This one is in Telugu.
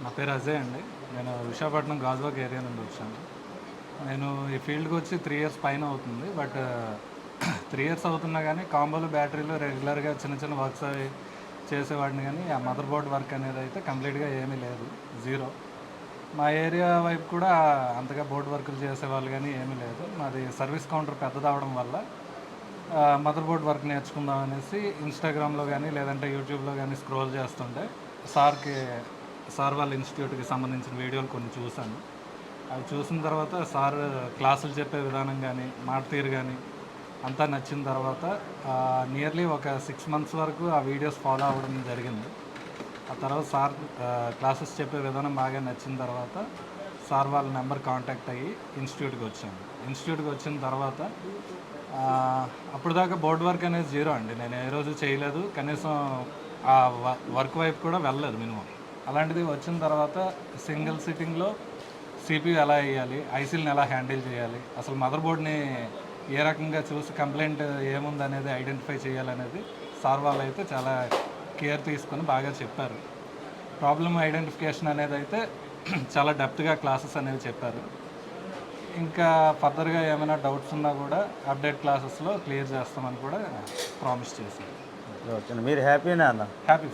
నా పేరు అజయ్ అండి. నేను విశాఖపట్నం గాజువాక ఏరియా నుండి వచ్చాను. నేను ఈ ఫీల్డ్కి వచ్చి 3 ఇయర్స్ పైన అవుతుంది. బట్ 3 ఇయర్స్ అవుతున్నా కానీ కాంబోలు బ్యాటరీలు రెగ్యులర్గా చిన్న చిన్న వర్క్స్ అవి చేసేవాడిని, కానీ ఆ మదర్ బోర్డ్ వర్క్ అనేది అయితే కంప్లీట్గా ఏమీ లేదు, జీరో. మా ఏరియా వైపు కూడా అంతగా బోర్డు వర్కులు చేసేవాళ్ళు కానీ ఏమీ లేదు. మాది సర్వీస్ కౌంటర్ పెద్దదవడం వల్ల మదర్ బోర్డ్ వర్క్ నేర్చుకుందాం అనేసి ఇన్స్టాగ్రామ్లో కానీ లేదంటే యూట్యూబ్లో కానీ స్క్రోల్ చేస్తుంటే సార్ వాళ్ళ ఇన్స్టిట్యూట్కి సంబంధించిన వీడియోలు కొన్ని చూశాను. అవి చూసిన తర్వాత సార్ క్లాసులు చెప్పే విధానం కానీ మాట తీరు కానీ అంతా నచ్చిన తర్వాత నియర్లీ ఒక 6 months వరకు ఆ వీడియోస్ ఫాలో అవ్వడం జరిగింది. ఆ తర్వాత సార్ క్లాసెస్ చెప్పే విధానం బాగా నచ్చిన తర్వాత సార్ వాళ్ళ నెంబర్ కాంటాక్ట్ అయ్యి ఇన్స్టిట్యూట్కి వచ్చాను. ఇన్స్టిట్యూట్కి వచ్చిన తర్వాత అప్పుడు దాకా బోర్డ్ వర్క్ అనేది జీరో అండి. నేను ఏ రోజు చేయలేదు, కనీసం ఆ వర్క్ వైపు కూడా వెళ్ళలేదు మినిమం. అలాంటిది వచ్చిన తర్వాత సింగిల్ సిట్టింగ్లో సిపియు ఎలా వేయాలి, ఐసీలను ఎలా హ్యాండిల్ చేయాలి, అసలు మదర్ బోర్డ్ని ఏ రకంగా చూసి కంప్లైంట్ ఏముందనేది ఐడెంటిఫై చేయాలనేది సార్ వాళ్ళు అయితే చాలా కేర్ తీసుకొని బాగా చెప్పారు. ప్రాబ్లమ్ ఐడెంటిఫికేషన్ అనేది అయితే చాలా డెప్త్గా క్లాసెస్ అనేవి చెప్పారు. ఇంకా ఫర్దర్గా ఏమైనా డౌట్స్ ఉన్నా కూడా అప్డేట్ క్లాసెస్లో క్లియర్ చేస్తామని కూడా ప్రామిస్ చేశారు. ఓకే, మీరు హ్యాపీనా అన్న? హ్యాపీ.